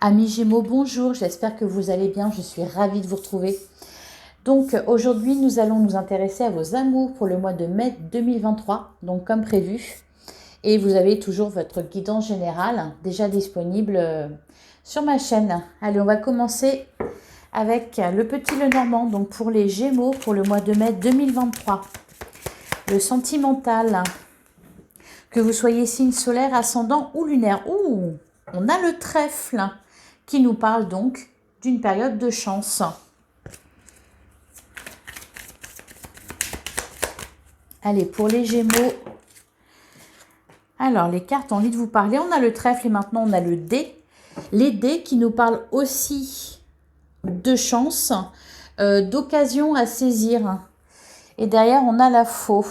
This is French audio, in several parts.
Amis Gémeaux, bonjour, j'espère que vous allez bien, je suis ravie de vous retrouver. Donc aujourd'hui, nous allons nous intéresser à vos amours pour le mois de mai 2023, donc comme prévu. Et vous avez toujours votre guidance générale déjà disponible sur ma chaîne. Allez, on va commencer avec le petit Lenormand, donc pour les Gémeaux pour le mois de mai 2023. Le sentimental, que vous soyez signe solaire, ascendant ou lunaire. Ouh, on a le trèfle qui nous parle donc d'une période de chance. Allez, pour les Gémeaux, alors les cartes ont envie de vous parler. On a le trèfle et maintenant on a le dé. Les dés qui nous parlent aussi de chance, d'occasion à saisir. Et derrière, on a la faux.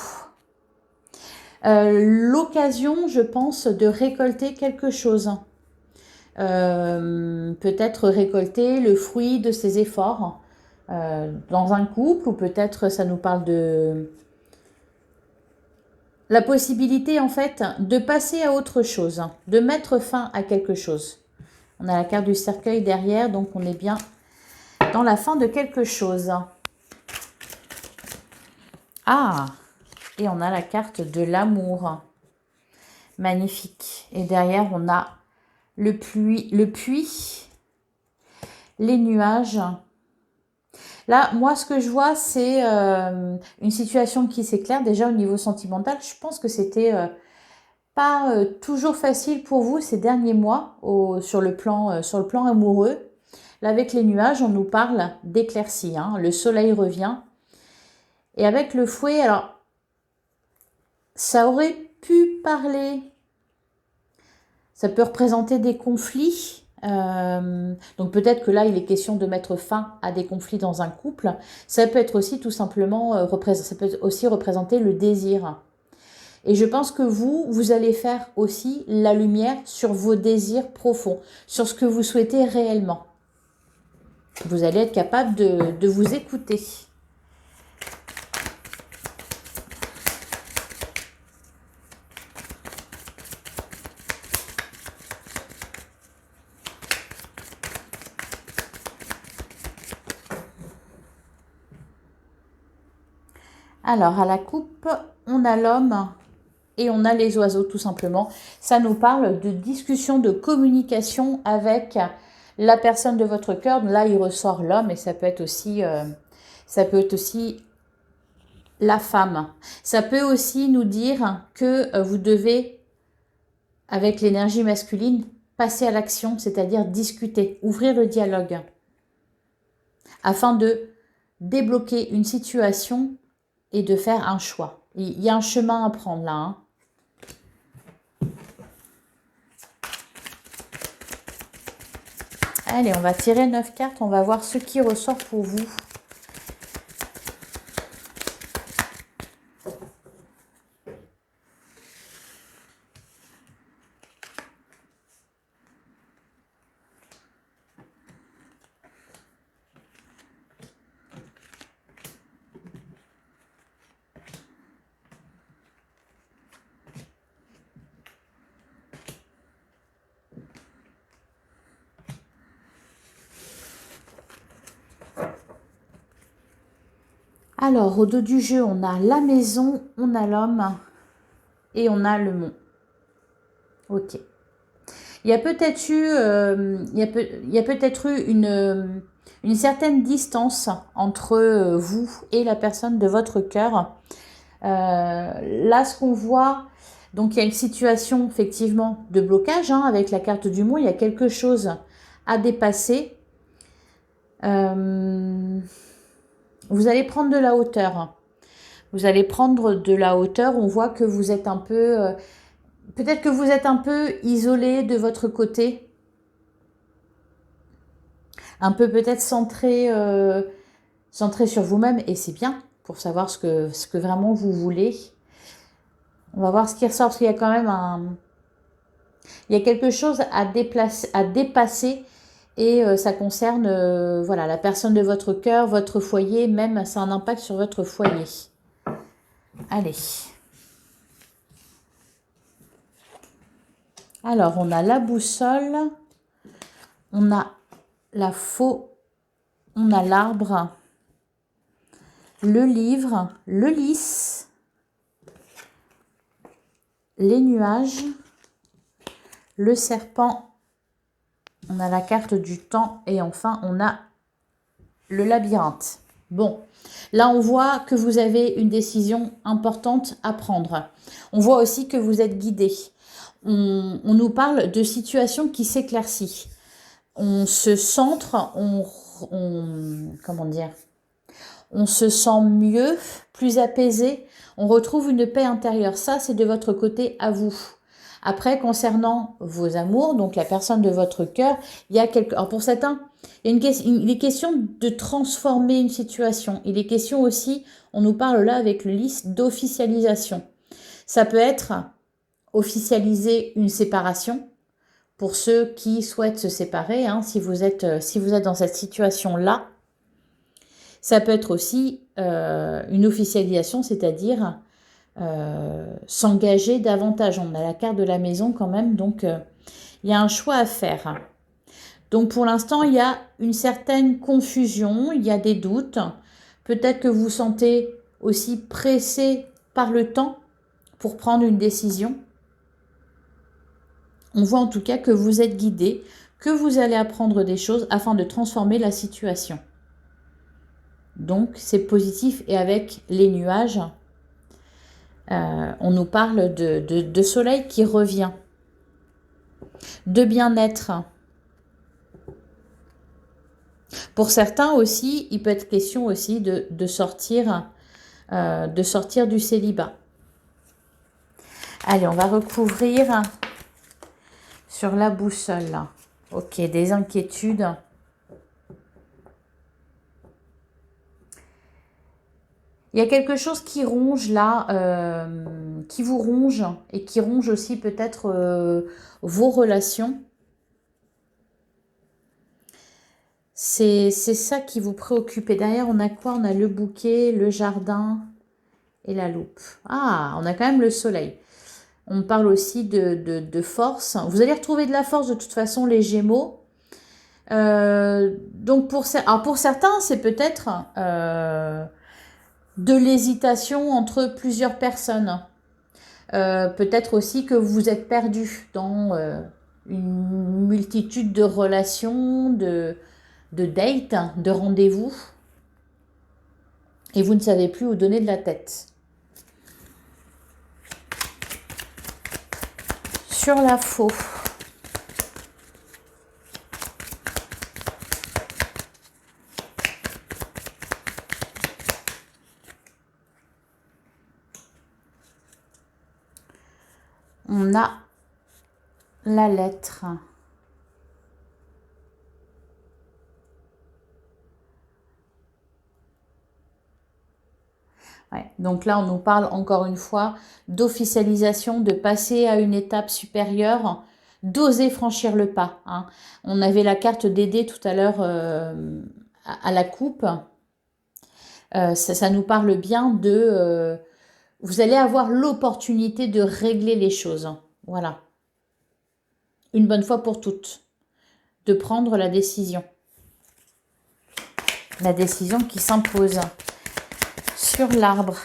L'occasion, je pense, de récolter quelque chose. Peut-être récolter le fruit de ses efforts dans un couple, ou peut-être ça nous parle de la possibilité en fait de passer à autre chose, de mettre fin à quelque chose. On a la carte du cercueil derrière, donc on est bien dans la fin de quelque chose. Ah, et on a la carte de l'amour. Magnifique. Et derrière, on a le puits, les nuages. Là, moi, ce que je vois, c'est une situation qui s'éclaire déjà au niveau sentimental. Je pense que c'était pas toujours facile pour vous ces derniers mois sur le plan amoureux. Là, avec les nuages, on nous parle d'éclaircie. Hein. Le soleil revient. Et avec le fouet, alors, ça aurait pu parler. Ça peut représenter des conflits. Donc peut-être que là, il est question de mettre fin à des conflits dans un couple. Ça peut être aussi tout simplement, ça peut aussi représenter le désir. Et je pense que vous allez faire aussi la lumière sur vos désirs profonds, sur ce que vous souhaitez réellement. Vous allez être capable de vous écouter. Alors, à la coupe, on a l'homme et on a les oiseaux, tout simplement. Ça nous parle de discussion, de communication avec la personne de votre cœur. Là, il ressort l'homme et ça peut être aussi la femme. Ça peut aussi nous dire que vous devez, avec l'énergie masculine, passer à l'action, c'est-à-dire discuter, ouvrir le dialogue, afin de débloquer une situation et de faire un choix. Il y a un chemin à prendre là. Hein. Allez, on va tirer 9 cartes, on va voir ce qui ressort pour vous. Alors, au dos du jeu, on a la maison, on a l'homme et on a le mont. Ok. Il y a peut-être eu une certaine distance entre vous et la personne de votre cœur. Là, ce qu'on voit, donc il y a une situation effectivement de blocage hein, avec la carte du mont. Il y a quelque chose à dépasser. Vous allez prendre de la hauteur. Vous allez prendre de la hauteur. On voit que vous êtes un peu... peut-être que vous êtes un peu isolé de votre côté. Un peu peut-être centré sur vous-même. Et c'est bien pour savoir ce que vraiment vous voulez. On va voir ce qui ressort. Parce qu'il y a quand même il y a quelque chose à dépasser. Et ça concerne voilà, la personne de votre cœur, votre foyer, même ça a un impact sur votre foyer. Allez. Alors, on a la boussole, on a la faux, on a l'arbre, le livre, le lys, les nuages, le serpent, on a la carte du temps et enfin on a le labyrinthe. Bon, là on voit que vous avez une décision importante à prendre. On voit aussi que vous êtes guidé. On nous parle de situations qui s'éclaircissent. On se centre, comment dire, on se sent mieux, plus apaisé, on retrouve une paix intérieure. Ça, c'est de votre côté à vous. Après, concernant vos amours, donc la personne de votre cœur, il y a quelque... Alors pour certains, il est question de transformer une situation. Il est question aussi, on nous parle là avec le lys, d'officialisation. Ça peut être officialiser une séparation pour ceux qui souhaitent se séparer, hein, si vous êtes dans cette situation-là. Ça peut être aussi une officialisation, c'est-à-dire s'engager davantage. On a la carte de la maison quand même, donc il y a un choix à faire. Donc pour l'instant, il y a une certaine confusion, il y a des doutes. Peut-être que vous vous sentez aussi pressé par le temps pour prendre une décision. On voit en tout cas que vous êtes guidé, que vous allez apprendre des choses afin de transformer la situation. Donc c'est positif et avec les nuages, on nous parle de soleil qui revient, de bien-être. Pour certains aussi, il peut être question aussi de sortir du célibat. Allez, on va recouvrir sur la boussole. Ok, des inquiétudes. Il y a quelque chose qui ronge là, qui vous ronge et qui ronge aussi peut-être vos relations. C'est ça qui vous préoccupe. Et derrière, on a quoi? On a le bouquet, le jardin et la loupe. Ah, on a quand même le soleil. On parle aussi de force. Vous allez retrouver de la force de toute façon, les Gémeaux. Donc pour certains, c'est peut-être de l'hésitation entre plusieurs personnes. Peut-être aussi que vous êtes perdu dans une multitude de relations, de dates, de rendez-vous. Et vous ne savez plus où donner de la tête. Sur la faux. On a la lettre. Ouais. Donc là, on nous parle encore une fois d'officialisation, de passer à une étape supérieure, d'oser franchir le pas. Hein. On avait la carte d'aider tout à l'heure à la coupe. Ça nous parle bien de... vous allez avoir l'opportunité de régler les choses. Voilà. Une bonne fois pour toutes. De prendre la décision. La décision qui s'impose. Sur l'arbre.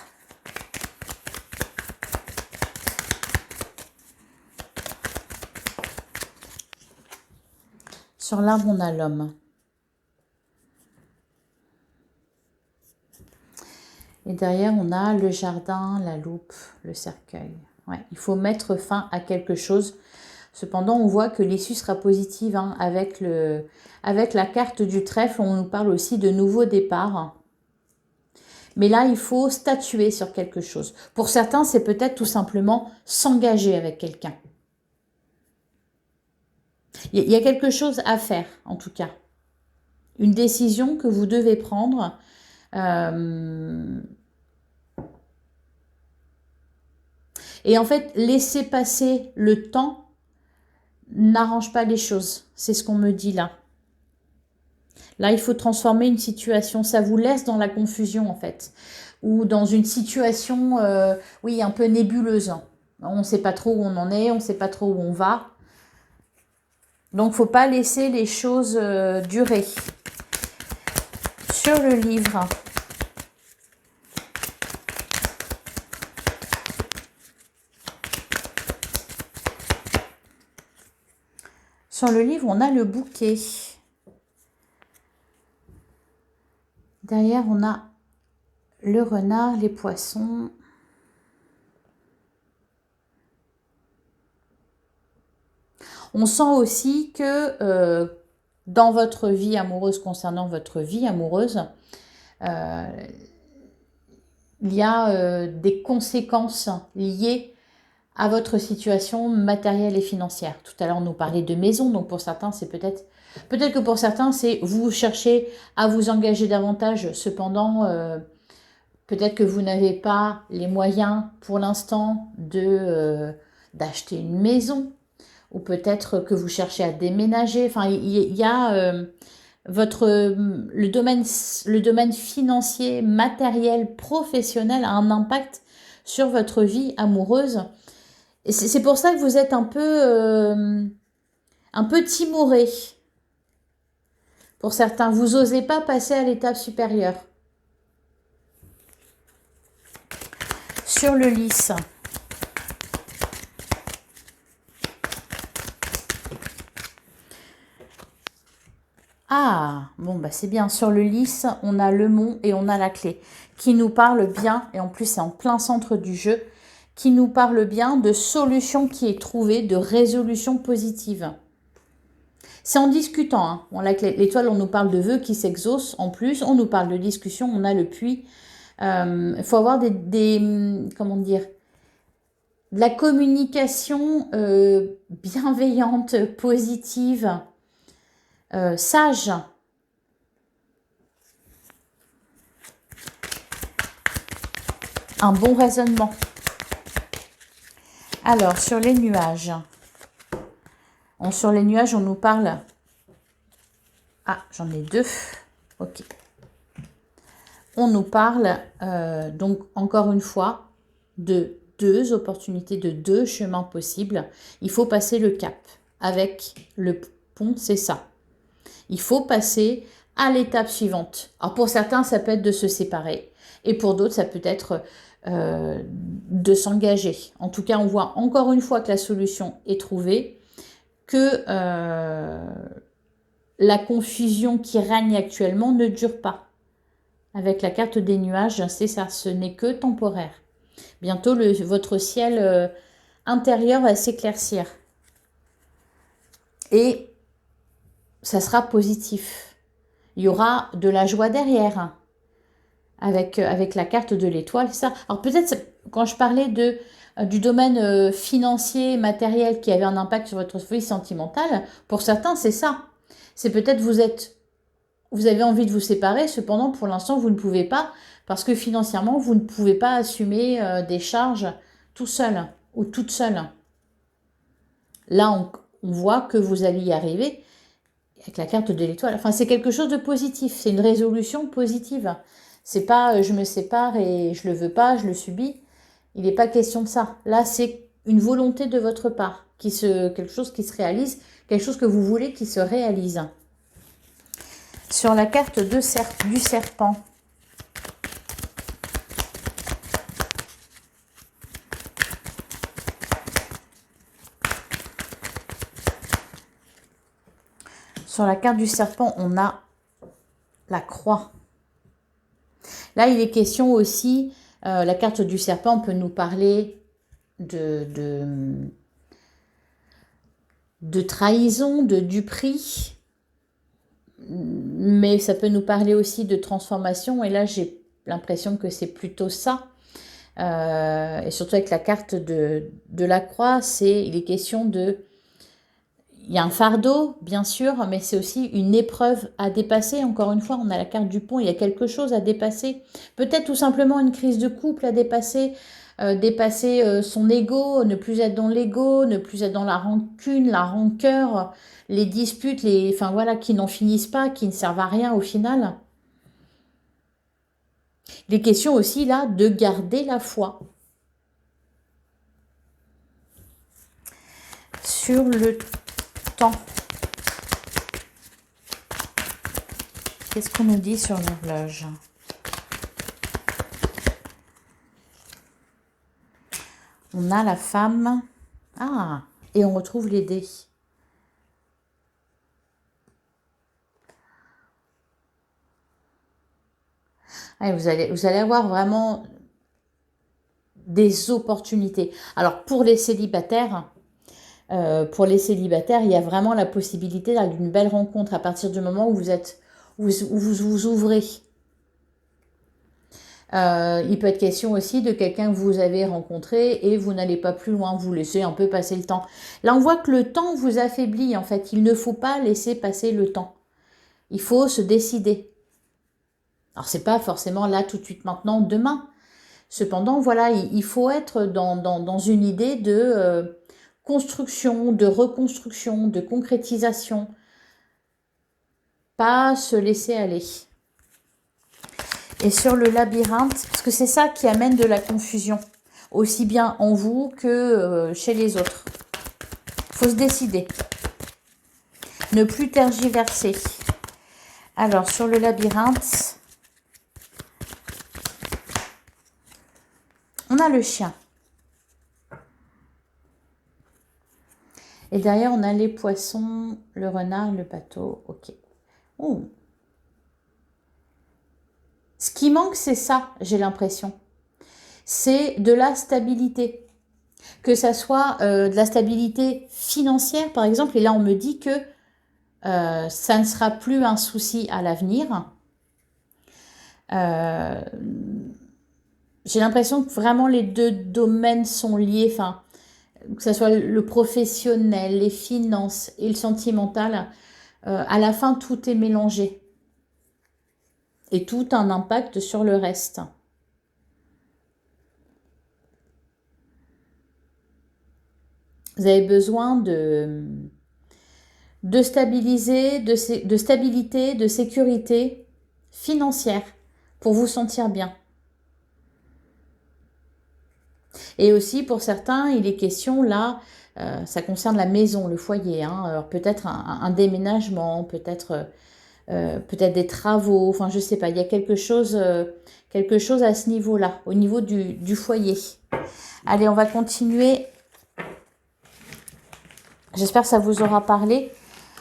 Sur l'arbre, on a l'homme. Et derrière, on a le jardin, la loupe, le cercueil. Ouais, il faut mettre fin à quelque chose. Cependant, on voit que l'issue sera positive. Hein, avec la carte du trèfle, on nous parle aussi de nouveaux départs. Mais là, il faut statuer sur quelque chose. Pour certains, c'est peut-être tout simplement s'engager avec quelqu'un. Il y a quelque chose à faire, en tout cas. Une décision que vous devez prendre. Et en fait, laisser passer le temps n'arrange pas les choses. C'est ce qu'on me dit là. Là, il faut transformer une situation. Ça vous laisse dans la confusion, en fait. Ou dans une situation, oui, un peu nébuleuse. On ne sait pas trop où on en est, on ne sait pas trop où on va. Donc, faut pas laisser les choses durer. Sur le livre, on a le bouquet. Derrière, on a le renard, les poissons. On sent aussi que dans votre vie amoureuse, concernant votre vie amoureuse, il y a des conséquences liées à votre situation matérielle et financière. Tout à l'heure, on nous parlait de maison, donc pour certains, c'est peut-être que pour certains, c'est vous cherchez à vous engager davantage, cependant, peut-être que vous n'avez pas les moyens pour l'instant d'acheter une maison, ou peut-être que vous cherchez à déménager. Enfin, il y a le domaine financier, matériel, professionnel a un impact sur votre vie amoureuse. Et c'est pour ça que vous êtes un peu timoré. Pour certains, vous n'osez pas passer à l'étape supérieure. Sur le lys. Ah, bon, bah c'est bien. Sur le lys, on a le mont et on a la clé qui nous parle bien, et en plus c'est en plein centre du jeu, qui nous parle bien de solution qui est trouvée, de résolution positive. C'est en discutant. Hein. Bon, l'étoile, on nous parle de vœux qui s'exaucent. En plus, on nous parle de discussion. On a le puits. Il faut avoir comment dire, de la communication bienveillante, positive, sage. Un bon raisonnement. Alors, sur les nuages. Sur les nuages, on nous parle... Ah, j'en ai deux. Ok. On nous parle, donc, encore une fois, de 2 opportunités, de 2 chemins possibles. Il faut passer le cap. Avec le pont, c'est ça. Il faut passer à l'étape suivante. Alors, pour certains, ça peut être de se séparer. Et pour d'autres, ça peut être de s'engager. En tout cas, on voit encore une fois que la solution est trouvée, que la confusion qui règne actuellement ne dure pas. Avec la carte des nuages, c'est ça, ce n'est que temporaire. Bientôt, votre ciel intérieur va s'éclaircir. Et ça sera positif. Il y aura de la joie derrière. Hein, avec la carte de l'étoile, ça. Alors peut-être, quand je parlais du domaine financier, matériel, qui avait un impact sur votre vie sentimentale, pour certains, c'est ça. C'est peut-être vous avez envie de vous séparer, cependant, pour l'instant, vous ne pouvez pas, parce que financièrement, vous ne pouvez pas assumer des charges tout seul ou toute seule. Là, on voit que vous allez y arriver avec la carte de l'étoile. Enfin, c'est quelque chose de positif, c'est une résolution positive. C'est pas je me sépare et je le veux pas, je le subis. Il n'est pas question de ça. Là, c'est une volonté de votre part, quelque chose qui se réalise, quelque chose que vous voulez qui se réalise. Sur la carte du serpent. Sur la carte du serpent, on a la croix. Là, il est question aussi, la carte du serpent peut nous parler de trahison, de duperie, mais ça peut nous parler aussi de transformation, et là, j'ai l'impression que c'est plutôt ça. Et surtout avec la carte de la croix, il est question il y a un fardeau, bien sûr, mais c'est aussi une épreuve à dépasser. Encore une fois, on a la carte du pont, il y a quelque chose à dépasser. Peut-être tout simplement une crise de couple à dépasser, dépasser son ego, ne plus être dans l'ego, ne plus être dans la rancune, la rancœur, les disputes, enfin voilà, qui n'en finissent pas, qui ne servent à rien au final. Il est question aussi là de garder la foi. Sur le temps. Qu'est-ce qu'on nous dit sur l'horloge? On a la femme. Ah, et on retrouve les dés. Ouais, vous allez avoir vraiment des opportunités. Alors, pour les célibataires, il y a vraiment la possibilité d'une belle rencontre à partir du moment où vous ouvrez. Il peut être question aussi de quelqu'un que vous avez rencontré et vous n'allez pas plus loin, vous laissez un peu passer le temps. Là, on voit que le temps vous affaiblit, en fait. Il ne faut pas laisser passer le temps. Il faut se décider. Alors, c'est pas forcément là, tout de suite, maintenant, demain. Cependant, voilà, il faut être dans une idée de construction, de reconstruction, de concrétisation. Pas se laisser aller. Et sur le labyrinthe, parce que c'est ça qui amène de la confusion, aussi bien en vous que chez les autres. Il faut se décider. Ne plus tergiverser. Alors, sur le labyrinthe, on a le chien. Et derrière, on a les poissons, le renard, le bateau. Ok. Oh. Ce qui manque, c'est ça, j'ai l'impression. C'est de la stabilité. Que ça soit de la stabilité financière, par exemple. Et là, on me dit que ça ne sera plus un souci à l'avenir. J'ai l'impression que vraiment les deux domaines sont liés. Enfin, que ce soit le professionnel, les finances et le sentimental. À la fin, tout est mélangé. Et tout a un impact sur le reste. Vous avez besoin de stabiliser, de stabilité, de sécurité financière pour vous sentir bien. Et aussi, pour certains, il est question, là, ça concerne la maison, le foyer. Hein, alors peut-être un déménagement, peut-être des travaux, enfin je sais pas, il y a quelque chose à ce niveau-là, au niveau du foyer. Allez, on va continuer. J'espère que ça vous aura parlé.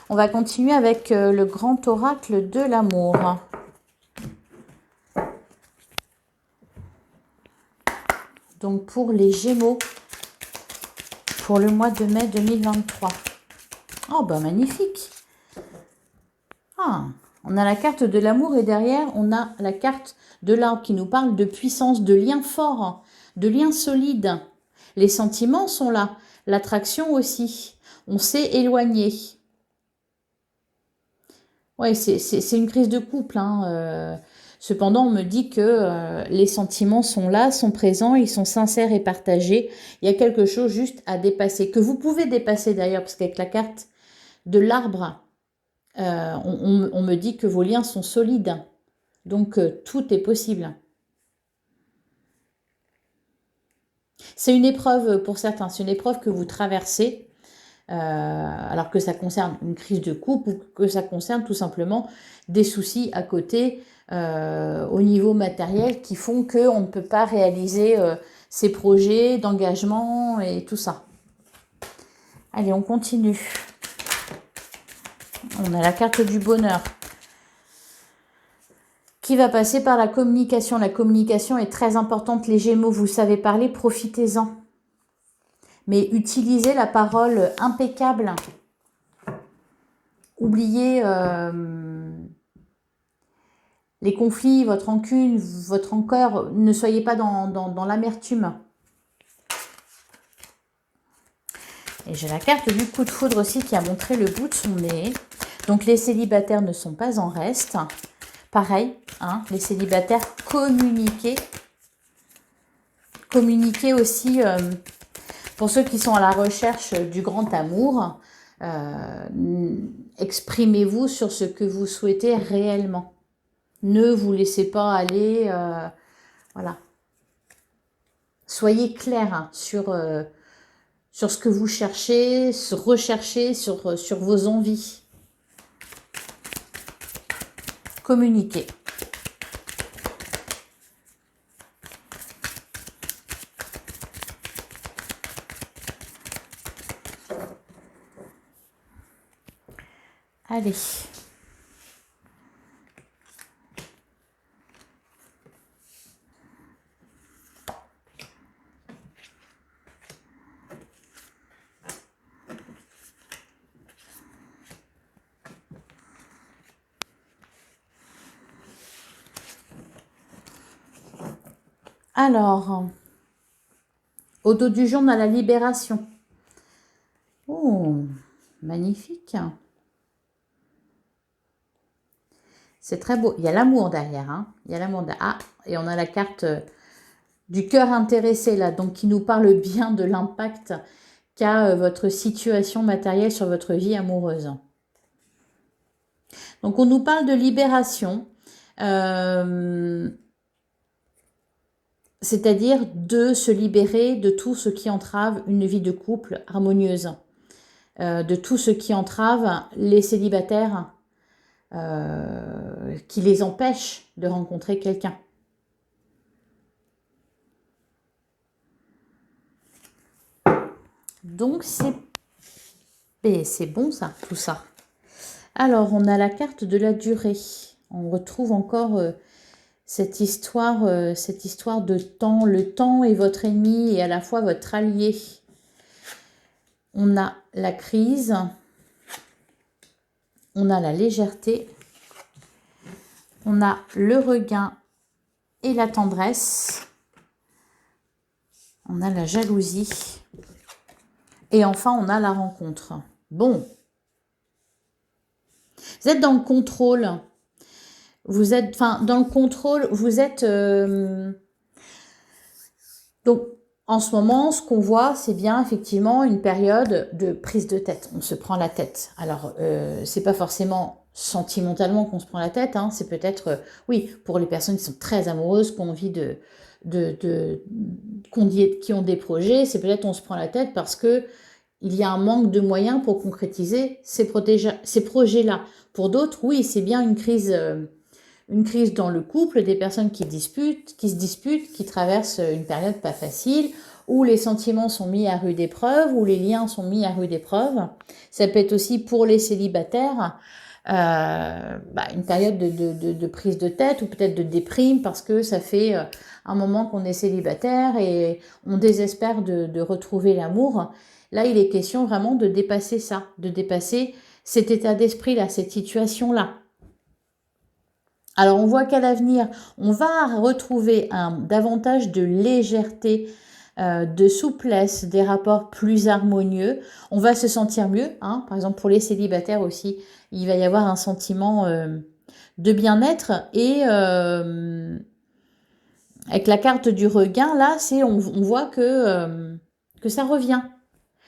On va continuer avec le grand oracle de l'amour. Donc pour les Gémeaux, pour le mois de mai 2023. Oh bah magnifique. Ah, on a la carte de l'amour et derrière on a la carte de l'arbre qui nous parle de puissance, de lien fort, de lien solide. Les sentiments sont là, l'attraction aussi. On s'est éloigné. Ouais, c'est une crise de couple. Hein. Cependant, on me dit que les sentiments sont là, sont présents, ils sont sincères et partagés. Il y a quelque chose juste à dépasser, que vous pouvez dépasser d'ailleurs, parce qu'avec la carte de l'arbre, on me dit que vos liens sont solides. Donc, tout est possible. C'est une épreuve pour certains, c'est une épreuve que vous traversez. Alors que ça concerne une crise de couple ou que ça concerne tout simplement des soucis à côté au niveau matériel qui font qu'on ne peut pas réaliser ces projets d'engagement et tout ça. Allez, on continue. On a la carte du bonheur qui va passer par la communication. La communication est très importante, les Gémeaux, vous savez parler, profitez-en. Mais utilisez la parole impeccable. Oubliez les conflits, votre rancune, votre rancœur. Ne soyez pas dans l'amertume. Et j'ai la carte du coup de foudre aussi qui a montré le bout de son nez. Donc les célibataires ne sont pas en reste. Pareil, hein, les célibataires, communiquez. Communiquez aussi... pour ceux qui sont à la recherche du grand amour, exprimez-vous sur ce que vous souhaitez réellement. Ne vous laissez pas aller, voilà. Soyez clair hein, sur ce que vous cherchez, recherchez sur vos envies. communiquer. Allez. Alors, au dos du jour, on a la libération. Oh, magnifique. C'est très beau. Il y a l'amour derrière. Hein. Il y a l'amour derrière. Ah, et on a la carte du cœur intéressé là, donc qui nous parle bien de l'impact qu'a votre situation matérielle sur votre vie amoureuse. Donc, on nous parle de libération. C'est-à-dire de se libérer de tout ce qui entrave une vie de couple harmonieuse, de tout ce qui entrave les célibataires, qui les empêche de rencontrer quelqu'un. Donc c'est bon ça, tout ça. Alors on a la carte de la durée. On retrouve encore cette histoire de temps. Le temps est votre ennemi et à la fois votre allié. On a la crise, on a la légèreté, on a le regain et la tendresse, on a la jalousie et enfin on a la rencontre. Bon, vous êtes dans le contrôle. Vous êtes, enfin, dans le contrôle, vous êtes... donc, en ce moment, ce qu'on voit, c'est bien effectivement une période de prise de tête. On se prend la tête. Alors, c'est pas forcément sentimentalement qu'on se prend la tête. Hein, c'est peut-être, oui, pour les personnes qui sont très amoureuses, qui ont envie qui ont des projets, c'est peut-être on se prend la tête parce que il y a un manque de moyens pour concrétiser ces projets-là. Pour d'autres, oui, c'est bien une crise dans le couple, des personnes qui se disputent, qui traversent une période pas facile, où les sentiments sont mis à rude épreuve, où les liens sont mis à rude épreuve. Ça peut être aussi pour les célibataires une période de prise de tête ou peut-être de déprime parce que ça fait un moment qu'on est célibataire et on désespère de retrouver l'amour. Là, il est question vraiment de dépasser ça, de dépasser cet état d'esprit-là, cette situation-là. Alors, on voit qu'à l'avenir, on va retrouver davantage de légèreté, de souplesse, des rapports plus harmonieux. On va se sentir mieux. Hein. Par exemple, pour les célibataires aussi, il va y avoir un sentiment de bien-être. Et avec la carte du regain, là, on voit que ça revient.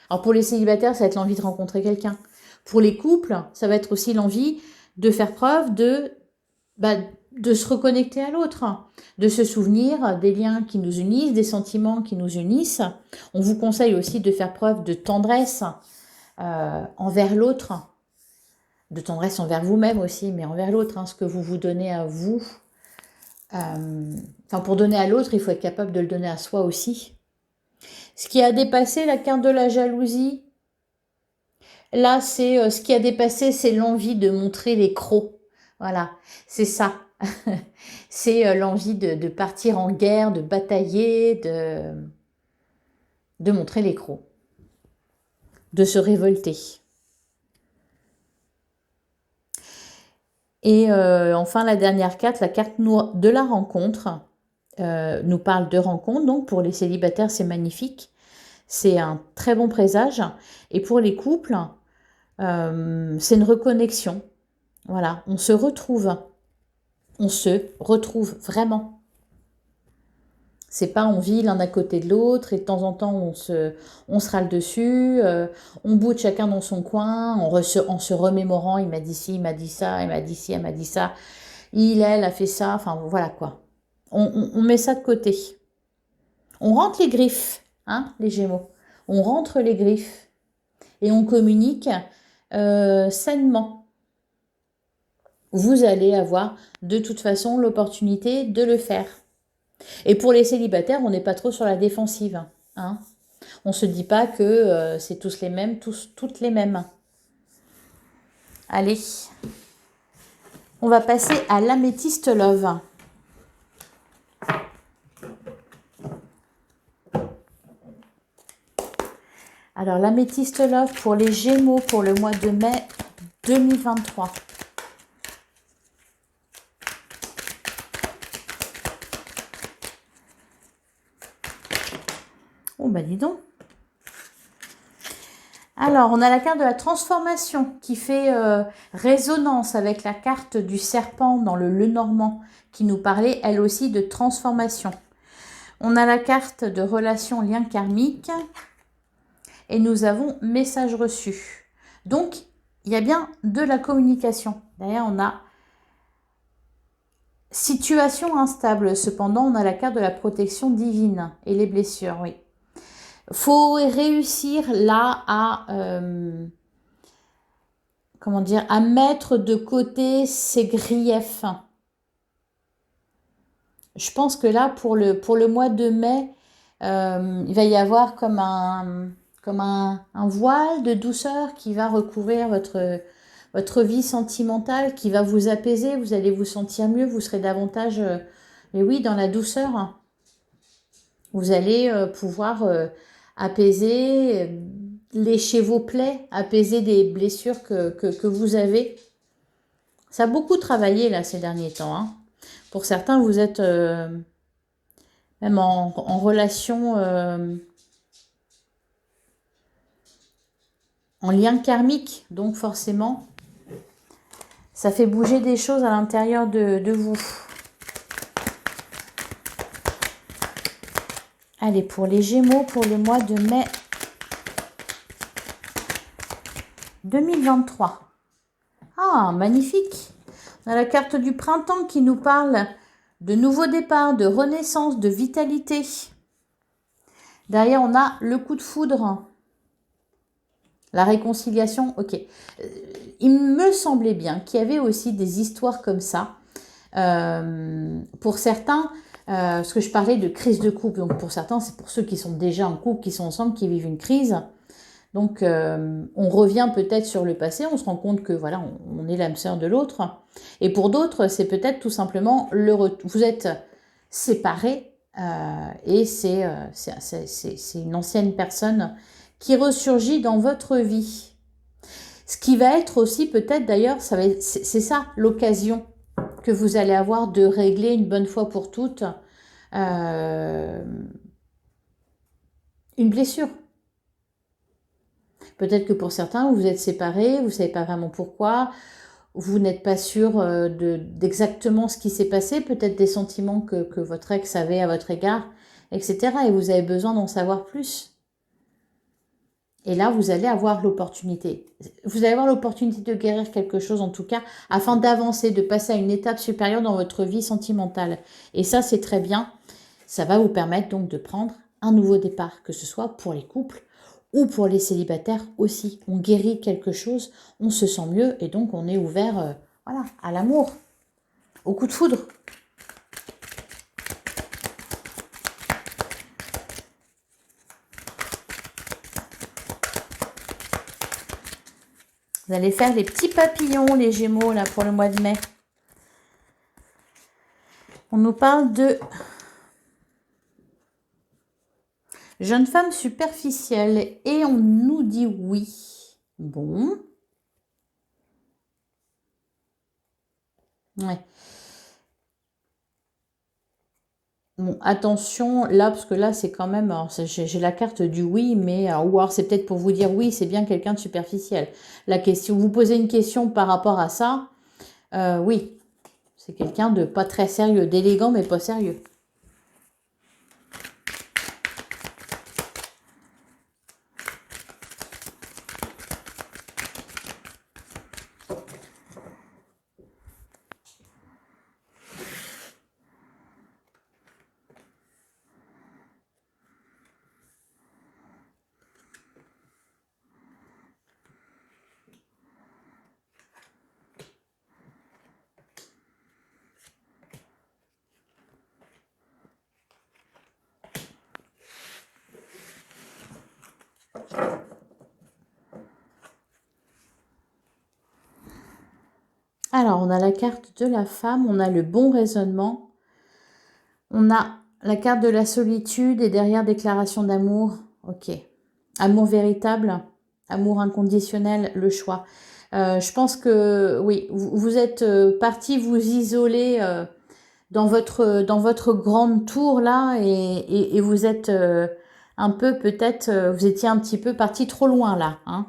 Alors, pour les célibataires, ça va être l'envie de rencontrer quelqu'un. Pour les couples, ça va être aussi l'envie de faire preuve de se reconnecter à l'autre, de se souvenir des liens qui nous unissent, des sentiments qui nous unissent. On vous conseille aussi de faire preuve de tendresse envers l'autre, de tendresse envers vous-même aussi, mais envers l'autre, hein, ce que vous vous donnez à vous. Pour donner à l'autre, il faut être capable de le donner à soi aussi. Ce qui a dépassé la carte de la jalousie, là, c'est ce qui a dépassé, c'est l'envie de montrer les crocs. Voilà, c'est ça. C'est l'envie de partir en guerre, de batailler, de montrer les crocs, de se révolter. Et enfin, la dernière carte, la carte noire de la rencontre, nous parle de rencontre. Donc, pour les célibataires, c'est magnifique. C'est un très bon présage. Et pour les couples, c'est une reconnexion. Voilà, on se retrouve. On se retrouve vraiment. C'est pas on vit l'un à côté de l'autre et de temps en temps on se râle dessus, on boude chacun dans son coin en se remémorant, il m'a dit ci, il m'a dit ça, il m'a dit ci, elle m'a dit ça, elle a fait ça, enfin voilà quoi. On met ça de côté. On rentre les griffes, hein, les Gémeaux. On rentre les griffes et on communique sainement. vous allez avoir de toute façon l'opportunité de le faire. Et pour les célibataires, on n'est pas trop sur la défensive. Hein. On ne se dit pas que c'est tous les mêmes, toutes les mêmes. Allez, on va passer à l'améthyste love. Alors, l'améthyste love pour les Gémeaux pour le mois de mai 2023. Oh, bah dis donc. Alors, on a la carte de la transformation qui fait résonance avec la carte du serpent dans le Lenormand qui nous parlait, elle aussi, de transformation. On a la carte de relation lien karmique et nous avons message reçu. Donc, il y a bien de la communication. Derrière, on a situation instable. Cependant, on a la carte de la protection divine et les blessures, oui. Faut réussir là à comment dire, à mettre de côté ses griefs. Je pense que là, pour le mois de mai, il va y avoir comme un voile de douceur qui va recouvrir votre vie sentimentale, qui va vous apaiser, vous allez vous sentir mieux, vous serez davantage, mais oui, dans la douceur. Vous allez pouvoir apaiser, lécher vos plaies, apaiser des blessures que vous avez. Ça a beaucoup travaillé là ces derniers temps. Hein. Pour certains, vous êtes même en relation, en lien karmique. Donc forcément, ça fait bouger des choses à l'intérieur de vous. Allez, pour les Gémeaux, pour le mois de mai 2023. Ah, magnifique. On a la carte du printemps qui nous parle de nouveau départ, de renaissance, de vitalité. Derrière, on a le coup de foudre. La réconciliation, ok. Il me semblait bien qu'il y avait aussi des histoires comme ça. Pour certains, parce que je parlais de crise de couple, donc pour certains, c'est pour ceux qui sont déjà en couple, qui sont ensemble, qui vivent une crise. Donc, on revient peut-être sur le passé, on se rend compte que voilà, on est l'âme sœur de l'autre. Et pour d'autres, c'est peut-être tout simplement vous êtes séparés et c'est une ancienne personne qui ressurgit dans votre vie. Ce qui va être aussi peut-être d'ailleurs, c'est ça l'occasion que vous allez avoir de régler une bonne fois pour toutes une blessure. Peut-être que pour certains, vous êtes séparés, vous ne savez pas vraiment pourquoi, vous n'êtes pas sûr d'exactement ce qui s'est passé, peut-être des sentiments que votre ex avait à votre égard, etc. Et vous avez besoin d'en savoir plus. Et là, vous allez avoir l'opportunité. Vous allez avoir l'opportunité de guérir quelque chose, en tout cas, afin d'avancer, de passer à une étape supérieure dans votre vie sentimentale. Et ça, c'est très bien. Ça va vous permettre donc de prendre un nouveau départ, que ce soit pour les couples ou pour les célibataires aussi. On guérit quelque chose, on se sent mieux et donc on est ouvert voilà, à l'amour, au coup de foudre. Vous allez faire les petits papillons, les Gémeaux, là, pour le mois de mai. On nous parle de jeune femme superficielle et on nous dit oui. Bon. Ouais. Bon, attention là, parce que là, c'est quand même... J'ai la carte du oui, mais... ou alors, c'est peut-être pour vous dire oui, c'est bien quelqu'un de superficiel. La question, vous posez une question par rapport à ça, oui, c'est quelqu'un de pas très sérieux, d'élégant, mais pas sérieux. Alors, on a la carte de la femme, on a le bon raisonnement, on a la carte de la solitude et derrière déclaration d'amour. Ok. Amour véritable, amour inconditionnel, le choix. Je pense que oui, vous êtes parti vous isoler dans votre grande tour là et vous êtes un peu peut-être, vous étiez un petit peu parti trop loin là. Hein.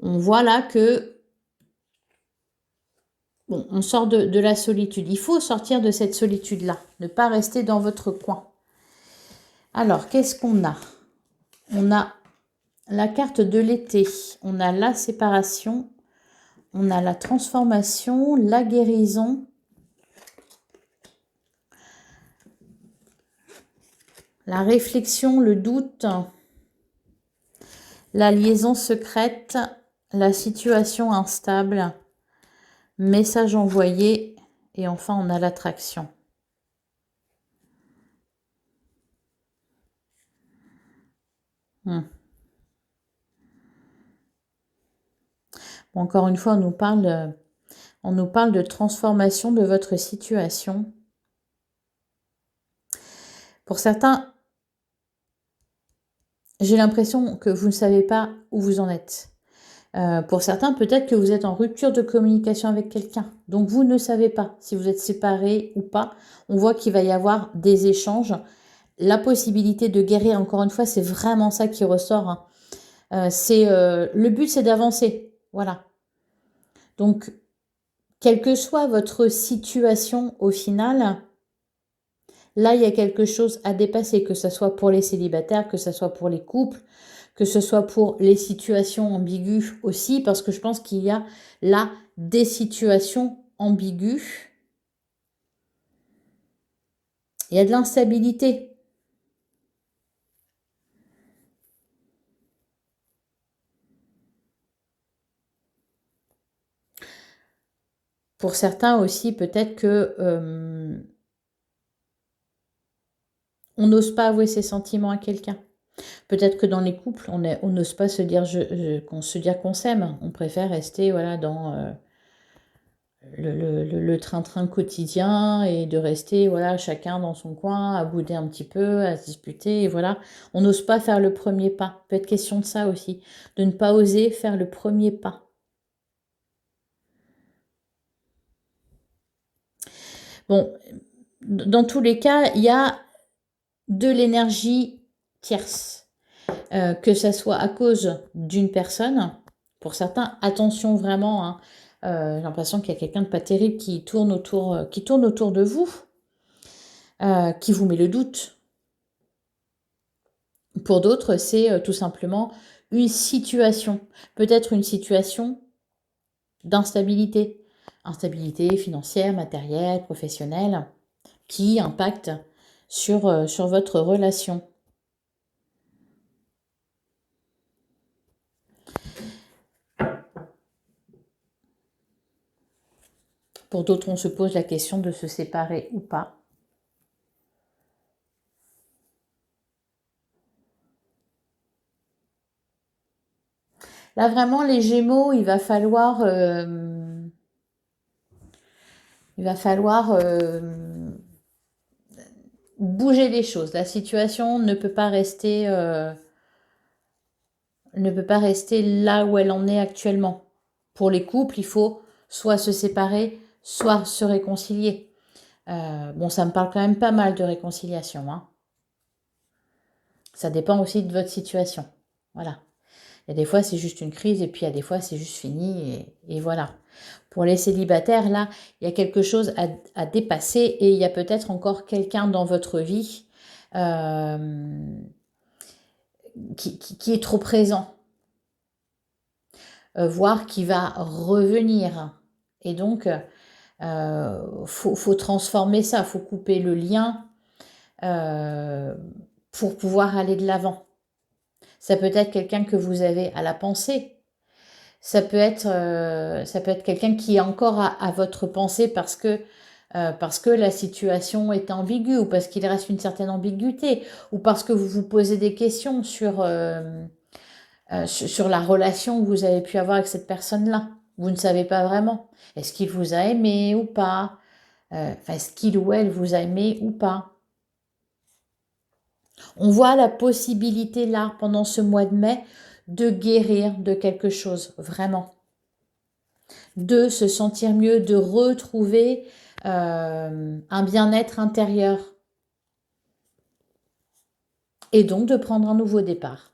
On voit là que bon, on sort de la solitude. Il faut sortir de cette solitude-là, ne pas rester dans votre coin. Alors, qu'est-ce qu'on a? On a la carte de l'été, on a la séparation, on a la transformation, la guérison, la réflexion, le doute, la liaison secrète, la situation instable, message envoyé et enfin on a l'attraction. Bon, encore une fois, on nous parle de transformation de votre situation. Pour certains, j'ai l'impression que vous ne savez pas où vous en êtes. Pour certains, peut-être que vous êtes en rupture de communication avec quelqu'un. Donc, vous ne savez pas si vous êtes séparés ou pas. On voit qu'il va y avoir des échanges. La possibilité de guérir, encore une fois, c'est vraiment ça qui ressort. Hein. Le but, c'est d'avancer. Voilà. Donc, quelle que soit votre situation au final, là, il y a quelque chose à dépasser, que ce soit pour les célibataires, que ce soit pour les couples, que ce soit pour les situations ambiguës aussi, parce que je pense qu'il y a là des situations ambiguës. Il y a de l'instabilité. Pour certains aussi, peut-être que on n'ose pas avouer ses sentiments à quelqu'un. Peut-être que dans les couples, on n'ose pas se dire qu'on s'aime. On préfère rester voilà dans le train-train quotidien et de rester voilà chacun dans son coin, à bouder un petit peu, à se disputer. Et voilà, on n'ose pas faire le premier pas. Peut être question de ça aussi, de ne pas oser faire le premier pas. Bon, dans tous les cas, il y a de l'énergie tierce. Que ça soit à cause d'une personne, pour certains, attention vraiment, hein, j'ai l'impression qu'il y a quelqu'un de pas terrible qui tourne autour de vous, qui vous met le doute. Pour d'autres, c'est tout simplement une situation, peut-être une situation d'instabilité, instabilité financière, matérielle, professionnelle, qui impacte sur votre relation. Pour d'autres, on se pose la question de se séparer ou pas. Là, vraiment, les Gémeaux, il va falloir bouger les choses. La situation ne peut pas rester là où elle en est actuellement. Pour les couples, il faut soit se séparer, soit se réconcilier. Bon, ça me parle quand même pas mal de réconciliation. Hein. Ça dépend aussi de votre situation. Voilà. Il y a des fois, c'est juste une crise et puis il y a des fois, c'est juste fini et voilà. Pour les célibataires, là, il y a quelque chose à dépasser et il y a peut-être encore quelqu'un dans votre vie qui est trop présent, voire qui va revenir. Et donc, faut transformer ça, faut couper le lien pour pouvoir aller de l'avant. Ça peut être quelqu'un que vous avez à la pensée. Ça peut être quelqu'un qui est encore à votre pensée parce que la situation est ambiguë ou parce qu'il reste une certaine ambiguïté ou parce que vous vous posez des questions sur la relation que vous avez pu avoir avec cette personne-là. Vous ne savez pas vraiment. Est-ce qu'il vous a aimé ou pas? Enfin, est-ce qu'il ou elle vous a aimé ou pas? On voit la possibilité là, pendant ce mois de mai, de guérir de quelque chose, vraiment. De se sentir mieux, de retrouver un bien-être intérieur. Et donc de prendre un nouveau départ.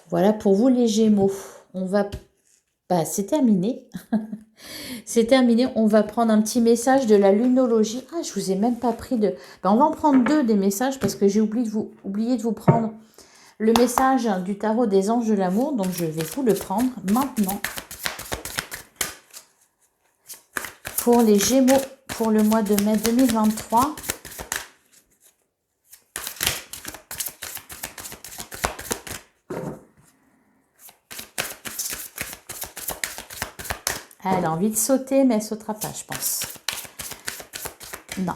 Voilà pour vous les Gémeaux. On va... Bah, c'est terminé. C'est terminé. On va prendre un petit message de la lunologie. Ah, je vous ai même pas pris de... Ben, on va en prendre deux des messages parce que j'ai oublié de vous prendre le message du tarot des anges de l'amour. Donc, je vais vous le prendre maintenant. Pour les Gémeaux, pour le mois de mai 2023. Elle a envie de sauter, mais elle ne sautera pas, je pense. Non,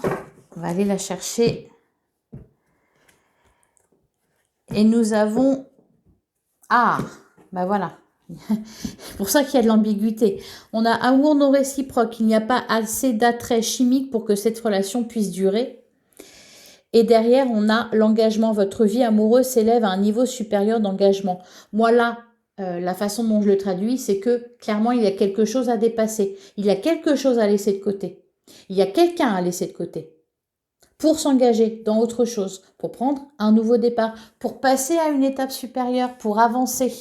on va aller la chercher. Et nous avons... Ah, ben voilà. C'est pour ça qu'il y a de l'ambiguïté. On a amour non réciproque. Il n'y a pas assez d'attrait chimique pour que cette relation puisse durer. Et derrière, on a l'engagement. Votre vie amoureuse s'élève à un niveau supérieur d'engagement. Moi, là, la façon dont je le traduis, c'est que clairement, il y a quelque chose à dépasser. Il y a quelque chose à laisser de côté. Il y a quelqu'un à laisser de côté pour s'engager dans autre chose, pour prendre un nouveau départ, pour passer à une étape supérieure, pour avancer.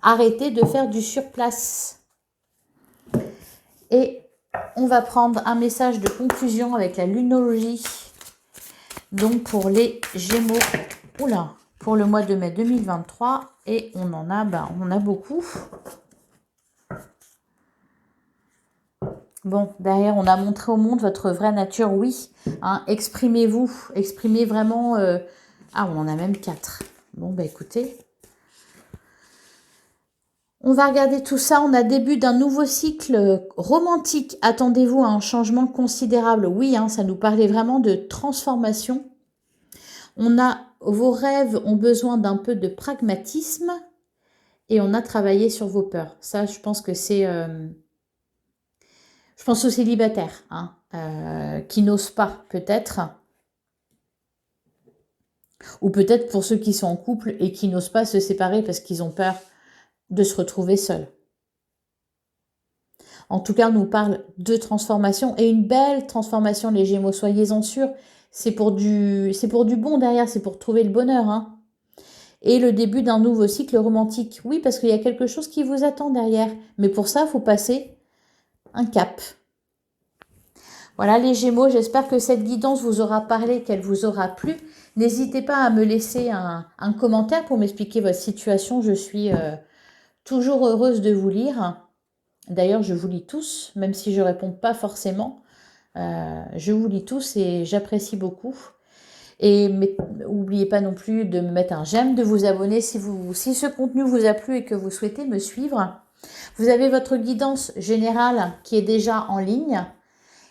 Arrêter de faire du surplace. Et on va prendre un message de conclusion avec la lunologie. Donc pour les Gémeaux, oula, pour le mois de mai 2023. Et on en a, on a beaucoup. Bon, derrière, on a montré au monde votre vraie nature, oui. Hein, exprimez-vous, exprimez vraiment... Ah, on en a même 4. Bon, bah écoutez... On va regarder tout ça. On a début d'un nouveau cycle romantique. Attendez-vous à un changement considérable. Oui, hein, ça nous parlait vraiment de transformation. On a vos rêves ont besoin d'un peu de pragmatisme et on a travaillé sur vos peurs. Ça, je pense que c'est... je pense aux célibataires hein, qui n'osent pas peut-être. Ou peut-être pour ceux qui sont en couple et qui n'osent pas se séparer parce qu'ils ont peur de se retrouver seuls. En tout cas, on nous parle de transformation et une belle transformation, les Gémeaux. Soyez-en sûrs, c'est pour du bon derrière, c'est pour trouver le bonheur. Hein. Et le début d'un nouveau cycle romantique. Oui, parce qu'il y a quelque chose qui vous attend derrière. Mais pour ça, il faut passer un cap. Voilà les Gémeaux, j'espère que cette guidance vous aura parlé, qu'elle vous aura plu. N'hésitez pas à me laisser un commentaire pour m'expliquer votre situation. Je suis toujours heureuse de vous lire. D'ailleurs, je vous lis tous, même si je ne réponds pas forcément. Je vous lis tous et j'apprécie beaucoup. Et n'oubliez pas non plus de me mettre un j'aime, de vous abonner si ce contenu vous a plu et que vous souhaitez me suivre. Vous avez votre guidance générale qui est déjà en ligne.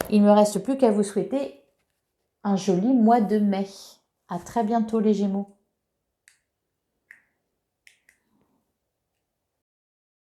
Il ne me reste plus qu'à vous souhaiter un joli mois de mai. À très bientôt les Gémeaux.